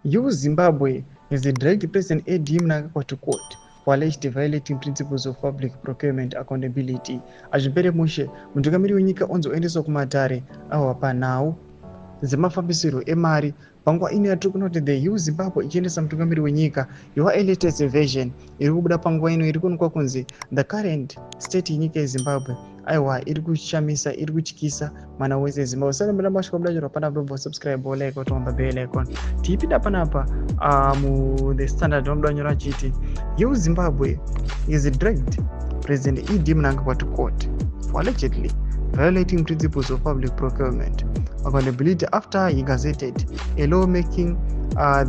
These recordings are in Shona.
Zimbabwe has dragged President AD Mnangagwa to court for alleged violating principles of public procurement accountability. Azvipere mushe mutungamiri wenyika onzoendeswa kumatare awa panhau dzemafambisiro emari panguva ino yatiri kuona kuti the Zimbabwe ichiendesa mutungamiri wenyika latest version iri kubuda panguva ino iri kuonekwa kunzi the current state yenyika yeZimbabwe aiwa iri kuchamisa iri kutyisa mwana wese Zimbabwe. Saka mbera masvika kudachirwa panapa subscribe like kutomba bell icon tiipinda panapa mu the standard vanodanyora chiti Zimbabwe is dragged President AD Mnangagwa to court for allegedly violating principles of public procurement accountability after he gazetted a law making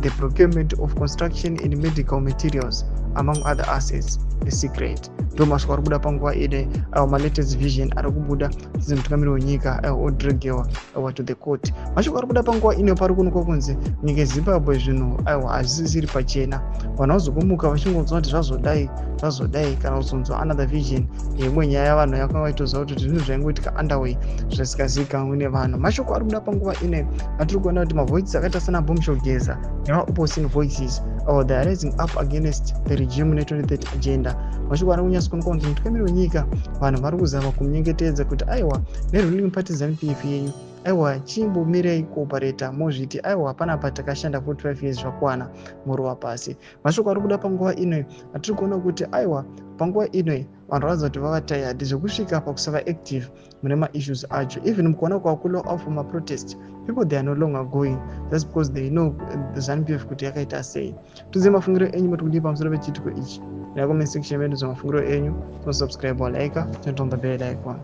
the procurement of construction and medical materials among other assets a secret. Ndomasvika ari kubuda panguva ine latest vision ari kubuda mutungamiri wenyika odregewa to the court. Masvika ari kubuda panguva ine pari kuonekwa kunzi nyika yeZimbabwe zvinhu hazvisiri pachena. Vanhu vazogomuka vachingonzwa kuti zvazodai kana kuzonzwa another vision yemwe nyaya yavanhu yakanga itoziva kuti zvinhu zvaingoitika underway zvisingazivikanwi nevanhu. Mashoko ari kubuda panguva ine atiri kuona kuti mavoices akaita sana bombshogeza neva-opposing voices they are rising up against the regime ne-2030 agenda. Mashoko ari kunyasa kuonekwa kuti mutungamiri wenyika vanhu vari kuzama kumunyengetedza kuti aiwa neruling party ZANU-PF yenyu aiwa chimbomirei kuopareta mozviti aiwa panapa takashanda 45 years zvakwana muruva pasi. Mashoko ari kuda panguva ino atiri kuona kuti aiwa panguva ino vanhu varaza kuti vava tired zvekusvika pakusava active mune maissues acho. Even mukuona kwakula off maprotest people they are no longer going just because they know the ZANU-PF kuti yakaita sei. Tuzive mafungiro enyu muri kudii pamusoro pechitiko ichi. Comment section medu mafungiro enyu, subscribe like, turn on the bell icon.